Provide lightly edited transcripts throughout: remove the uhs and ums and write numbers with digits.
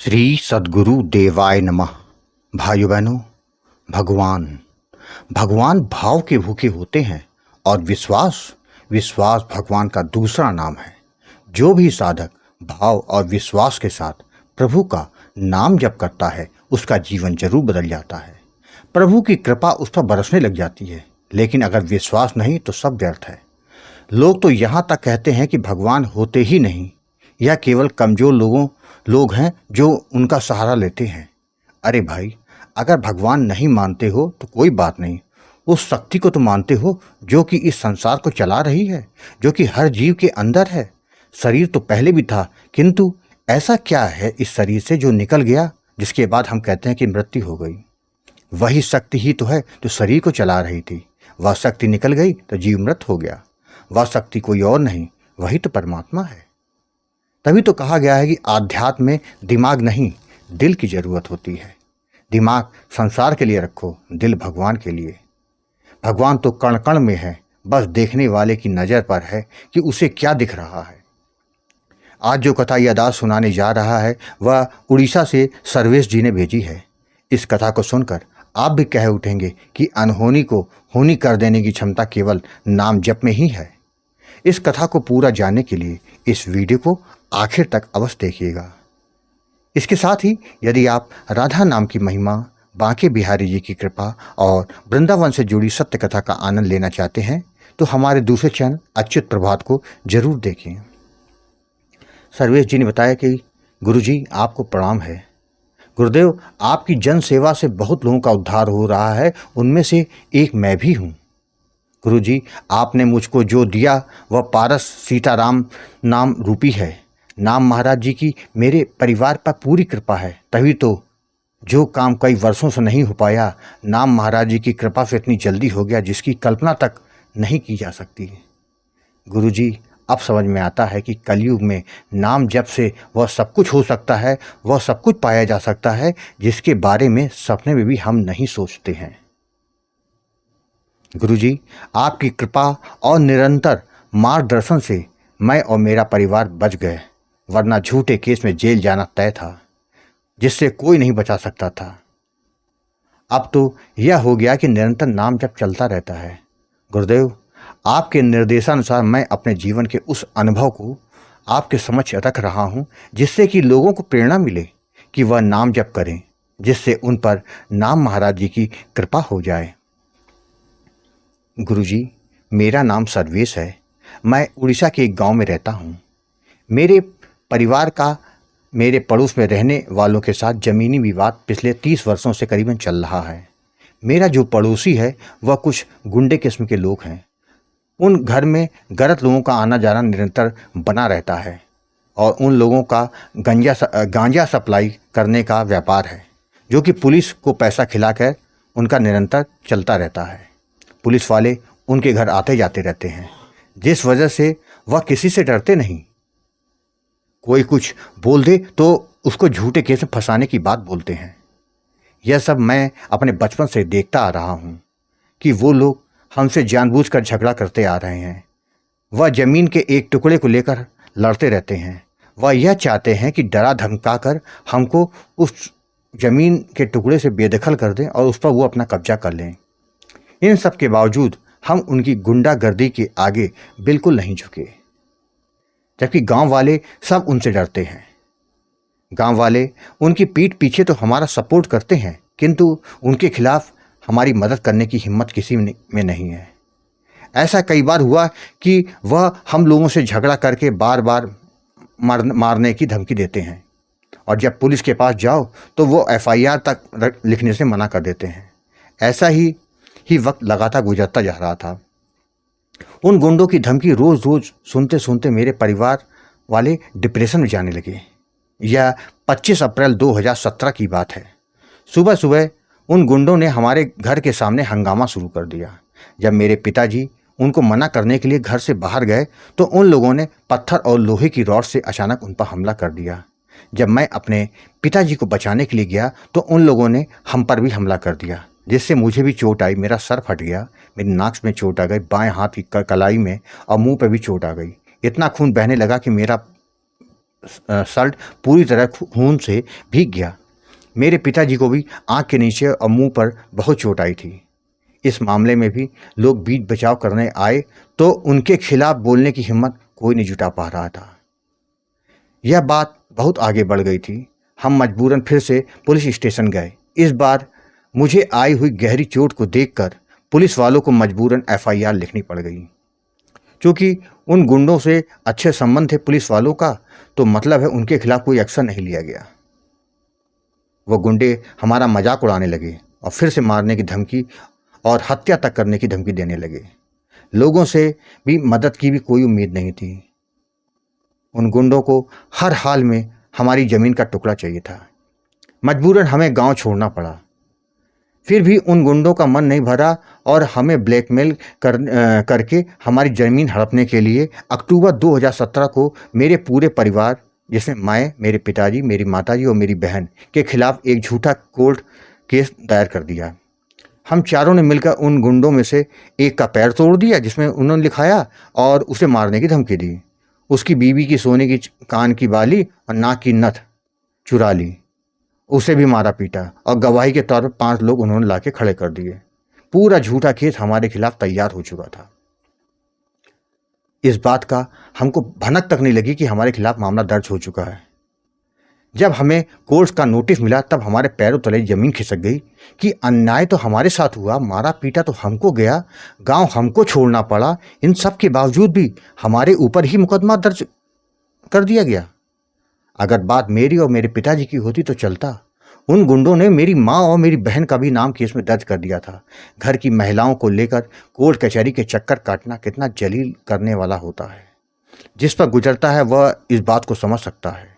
श्री सद्गुरु देवाय नमः। भाइयों बहनों, भगवान भगवान भाव के भूखे होते हैं और विश्वास विश्वास भगवान का दूसरा नाम है। जो भी साधक भाव और विश्वास के साथ प्रभु का नाम जप करता है उसका जीवन जरूर बदल जाता है। प्रभु की कृपा उस पर बरसने लग जाती है। लेकिन अगर विश्वास नहीं तो सब व्यर्थ है। लोग तो यहाँ तक कहते हैं कि भगवान होते ही नहीं, यह केवल कमज़ोर लोग हैं जो उनका सहारा लेते हैं। अरे भाई, अगर भगवान नहीं मानते हो तो कोई बात नहीं, उस शक्ति को तो मानते हो जो कि इस संसार को चला रही है, जो कि हर जीव के अंदर है। शरीर तो पहले भी था, किंतु ऐसा क्या है इस शरीर से जो निकल गया, जिसके बाद हम कहते हैं कि मृत्यु हो गई। वही शक्ति ही तो है जो शरीर को चला रही थी। वह शक्ति निकल गई तो जीव मृत हो गया। वह शक्ति कोई और नहीं, वही तो परमात्मा है। तभी तो कहा गया है कि आध्यात्म में दिमाग नहीं, दिल की जरूरत होती है। दिमाग संसार के लिए रखो, दिल भगवान के लिए। भगवान तो कण कण में है, बस देखने वाले की नज़र पर है कि उसे क्या दिख रहा है। आज जो कथा यह दास सुनाने जा रहा है वह उड़ीसा से सर्वेश जी ने भेजी है। इस कथा को सुनकर आप भी कह उठेंगे कि अनहोनी को होनी कर देने की क्षमता केवल नाम जप में ही है। इस कथा को पूरा जानने के लिए इस वीडियो को आखिर तक अवश्य देखिएगा। इसके साथ ही यदि आप राधा नाम की महिमा, बांके बिहारी जी की कृपा और वृंदावन से जुड़ी सत्य कथा का आनंद लेना चाहते हैं तो हमारे दूसरे चैनल अच्युत प्रभात को जरूर देखें। सर्वेश जी ने बताया कि गुरुजी आपको प्रणाम है। गुरुदेव, आपकी जन सेवा से बहुत लोगों का उद्धार हो रहा है, उनमें से एक मैं भी हूँ। गुरुजी, आपने मुझको जो दिया वह पारस सीताराम नाम रूपी है। नाम महाराज जी की मेरे परिवार पर पूरी कृपा है, तभी तो जो काम कई वर्षों से नहीं हो पाया, नाम महाराज जी की कृपा से इतनी जल्दी हो गया जिसकी कल्पना तक नहीं की जा सकती। गुरुजी, अब समझ में आता है कि कलयुग में नाम जप से वह सब कुछ हो सकता है, वह सब कुछ पाया जा सकता है जिसके बारे में सपने में भी हम नहीं सोचते हैं। गुरुजी, आपकी कृपा और निरंतर मार्गदर्शन से मैं और मेरा परिवार बच गए, वरना झूठे केस में जेल जाना तय था, जिससे कोई नहीं बचा सकता था। अब तो यह हो गया कि निरंतर नाम जप चलता रहता है। गुरुदेव, आपके निर्देशानुसार मैं अपने जीवन के उस अनुभव को आपके समक्ष रख रहा हूँ, जिससे कि लोगों को प्रेरणा मिले कि वह नाम जप करें, जिससे उन पर नाम महाराज जी की कृपा हो जाए। गुरुजी, मेरा नाम सर्वेश है। मैं उड़ीसा के एक गांव में रहता हूँ। मेरे परिवार का मेरे पड़ोस में रहने वालों के साथ ज़मीनी विवाद पिछले 30 वर्षों से करीबन चल रहा है। मेरा जो पड़ोसी है वह कुछ गुंडे किस्म के लोग हैं। उन घर में गलत लोगों का आना जाना निरंतर बना रहता है और उन लोगों का गांजा सप्लाई करने का व्यापार है, जो कि पुलिस को पैसा खिलाकर उनका निरंतर चलता रहता है। पुलिस वाले उनके घर आते जाते रहते हैं, जिस वजह से वह किसी से डरते नहीं। कोई कुछ बोल दे तो उसको झूठे केस में फंसाने की बात बोलते हैं। यह सब मैं अपने बचपन से देखता आ रहा हूँ कि वो लोग हमसे जानबूझकर झगड़ा करते आ रहे हैं। वह ज़मीन के एक टुकड़े को लेकर लड़ते रहते हैं। वह यह चाहते हैं कि डरा धमका कर हमको उस ज़मीन के टुकड़े से बेदखल कर दें और उस पर वो अपना कब्जा कर लें। इन सब के बावजूद हम उनकी गुंडागर्दी के आगे बिल्कुल नहीं झुके, जबकि गांव वाले सब उनसे डरते हैं। गांव वाले उनकी पीठ पीछे तो हमारा सपोर्ट करते हैं, किंतु उनके खिलाफ हमारी मदद करने की हिम्मत किसी में नहीं है। ऐसा कई बार हुआ कि वह हम लोगों से झगड़ा करके बार बार मारने की धमकी देते हैं, और जब पुलिस के पास जाओ तो वो FIR तक लिखने से मना कर देते हैं। ऐसा ही वक्त लगातार गुजरता जा रहा था। उन गुंडों की धमकी रोज़ रोज़ सुनते सुनते मेरे परिवार वाले डिप्रेशन में जाने लगे। यह 25 अप्रैल 2017 की बात है। सुबह सुबह उन गुंडों ने हमारे घर के सामने हंगामा शुरू कर दिया। जब मेरे पिताजी उनको मना करने के लिए घर से बाहर गए तो उन लोगों ने पत्थर और लोहे की रॉड से अचानक उन पर हमला कर दिया। जब मैं अपने पिताजी को बचाने के लिए गया तो उन लोगों ने हम पर भी हमला कर दिया, जिससे मुझे भी चोट आई। मेरा सर फट गया, मेरी नाक में चोट आ गई, बाएं हाथ की कलाई में और मुंह पे भी चोट आ गई। इतना खून बहने लगा कि मेरा शर्ट पूरी तरह खून से भीग गया। मेरे पिताजी को भी आंख के नीचे और मुंह पर बहुत चोट आई थी। इस मामले में भी लोग बीच बचाव करने आए तो उनके खिलाफ बोलने की हिम्मत कोई नहीं जुटा पा रहा था। यह बात बहुत आगे बढ़ गई थी। हम मजबूरन फिर से पुलिस स्टेशन गए। इस बार मुझे आई हुई गहरी चोट को देखकर पुलिस वालों को मजबूरन एफआईआर लिखनी पड़ गई। क्योंकि उन गुंडों से अच्छे संबंध थे पुलिस वालों का, तो मतलब है उनके खिलाफ कोई एक्शन नहीं लिया गया। वो गुंडे हमारा मजाक उड़ाने लगे और फिर से मारने की धमकी और हत्या तक करने की धमकी देने लगे। लोगों से भी मदद की भी कोई उम्मीद नहीं थी। उन गुंडों को हर हाल में हमारी ज़मीन का टुकड़ा चाहिए था। मजबूरन हमें गांव छोड़ना पड़ा। फिर भी उन गुंडों का मन नहीं भरा और हमें ब्लैकमेल करके हमारी ज़मीन हड़पने के लिए अक्टूबर 2017 को मेरे पूरे परिवार, जिसमें मैं, मेरे पिताजी, मेरी माताजी और मेरी बहन के खिलाफ एक झूठा कोर्ट केस दायर कर दिया। हम चारों ने मिलकर उन गुंडों में से एक का पैर तोड़ दिया, जिसमें उन्होंने लिखाया, और उसे मारने की धमकी दी। उसकी बीवी की सोने की कान की बाली और नाक की नथ चुरा ली। उसे भी मारा पीटा और गवाही के तौर पर 5 लोग उन्होंने लाके खड़े कर दिए। पूरा झूठा केस हमारे खिलाफ तैयार हो चुका था। इस बात का हमको भनक तक नहीं लगी कि हमारे खिलाफ मामला दर्ज हो चुका है। जब हमें कोर्ट का नोटिस मिला तब हमारे पैरों तले जमीन खिसक गई कि अन्याय तो हमारे साथ हुआ, मारा पीटा तो हमको गया, गांव हमको छोड़ना पड़ा। इन सब के बावजूद भी हमारे ऊपर ही मुकदमा दर्ज कर दिया गया। अगर बात मेरी और मेरे पिताजी की होती तो चलता। उन गुंडों ने मेरी माँ और मेरी बहन का भी नाम केस में दर्ज कर दिया था। घर की महिलाओं को लेकर कोर्ट कचहरी के चक्कर काटना कितना जलील करने वाला होता है। जिस पर गुजरता है वह इस बात को समझ सकता है।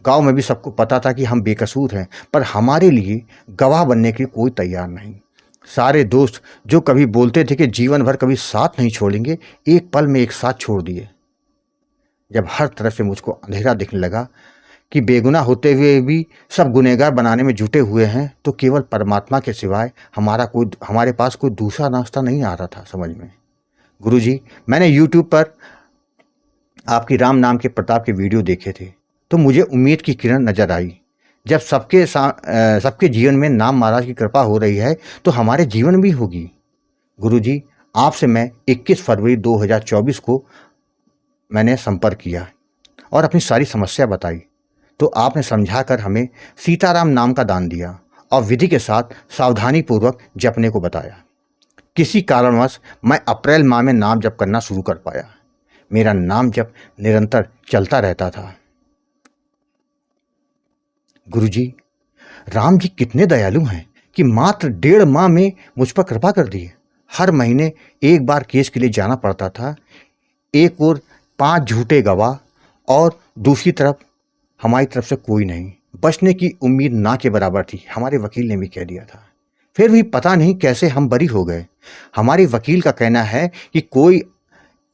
गांव में भी सबको पता था कि हम बेकसूर हैं, पर हमारे लिए गवाह बनने के लिए कोई तैयार नहीं। सारे दोस्त जो कभी बोलते थे कि जीवन भर कभी साथ नहीं छोड़ेंगे, एक पल में एक साथ छोड़ दिए। जब हर तरफ से मुझको अंधेरा दिखने लगा कि बेगुनाह होते हुए भी सब गुनहगार बनाने में जुटे हुए हैं, तो केवल परमात्मा के सिवाय हमारे पास कोई दूसरा रास्ता नहीं आ रहा था समझ में। गुरुजी, मैंने यूट्यूब पर आपकी राम नाम के प्रताप के वीडियो देखे थे, तो मुझे उम्मीद की किरण नजर आई। जब सबके जीवन में नाम महाराज की कृपा हो रही है तो हमारे जीवन में भी होगी। गुरुजी, आपसे मैं 21 फरवरी 2024 को मैंने संपर्क किया और अपनी सारी समस्या बताई, तो आपने समझाकर हमें सीताराम नाम का दान दिया और विधि के साथ सावधानी पूर्वक जपने को बताया। किसी कारणवश मैं अप्रैल माह में नाम जप करना शुरू कर पाया। मेरा नाम जप निरंतर चलता रहता था। गुरुजी, राम जी कितने दयालु हैं कि मात्र 1.5 माह में मुझ पर कृपा कर दी। हर महीने एक बार केस के लिए जाना पड़ता था। एक और 5 झूठे गवाह और दूसरी तरफ हमारी तरफ से कोई नहीं। बचने की उम्मीद ना के बराबर थी, हमारे वकील ने भी कह दिया था। फिर भी पता नहीं कैसे हम बरी हो गए। हमारे वकील का कहना है कि कोई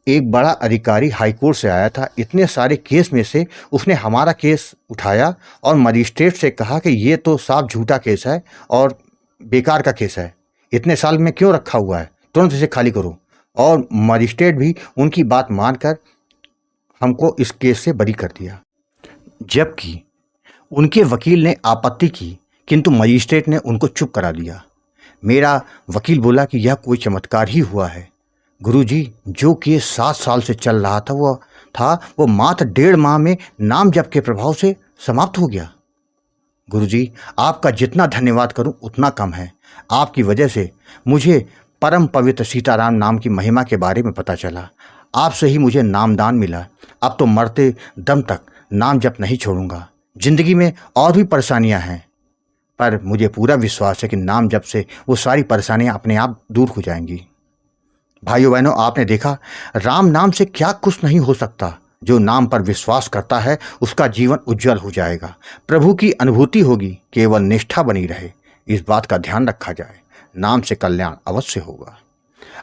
एक बड़ा अधिकारी हाईकोर्ट से आया था। इतने सारे केस में से उसने हमारा केस उठाया और मजिस्ट्रेट से कहा कि ये तो साफ झूठा केस है और बेकार का केस है, इतने साल में क्यों रखा हुआ है, तुरंत इसे खाली करो। और मजिस्ट्रेट भी उनकी बात मानकर हमको इस केस से बरी कर दिया। जबकि उनके वकील ने आपत्ति की, किंतु मजिस्ट्रेट ने उनको चुप करा दिया। मेरा वकील बोला कि यह कोई चमत्कार ही हुआ है। गुरुजी, जो केस 7 साल से चल रहा था वो मात्र 1.5 माह में नाम जप के प्रभाव से समाप्त हो गया। गुरुजी, आपका जितना धन्यवाद करूं उतना कम है। आपकी वजह से मुझे परम पवित्र सीताराम नाम की महिमा के बारे में पता चला। आपसे ही मुझे नामदान मिला। अब तो मरते दम तक नाम जप नहीं छोड़ूंगा। जिंदगी में और भी परेशानियां हैं, पर मुझे पूरा विश्वास है कि नाम जप से वो सारी परेशानियां अपने आप दूर हो जाएंगी। भाइयों बहनों, आपने देखा राम नाम से क्या कुछ नहीं हो सकता। जो नाम पर विश्वास करता है उसका जीवन उज्जवल हो जाएगा, प्रभु की अनुभूति होगी, केवल निष्ठा बनी रहे। इस बात का ध्यान रखा जाए, नाम से कल्याण अवश्य होगा।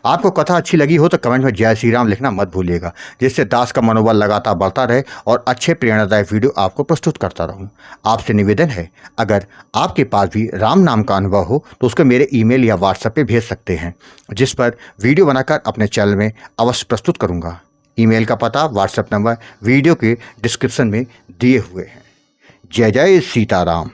आपको कथा अच्छी लगी हो तो कमेंट में जय श्री राम लिखना मत भूलिएगा, जिससे दास का मनोबल लगातार बढ़ता रहे और अच्छे प्रेरणादायक वीडियो आपको प्रस्तुत करता रहूं। आपसे निवेदन है, अगर आपके पास भी राम नाम का अनुभव हो तो उसको मेरे ईमेल या व्हाट्सएप पे भेज सकते हैं, जिस पर वीडियो बनाकर अपने चैनल में अवश्य प्रस्तुत करूंगा। ईमेल का पता, व्हाट्सएप नंबर वीडियो के डिस्क्रिप्शन में दिए हुए हैं। जय जय सीताराम।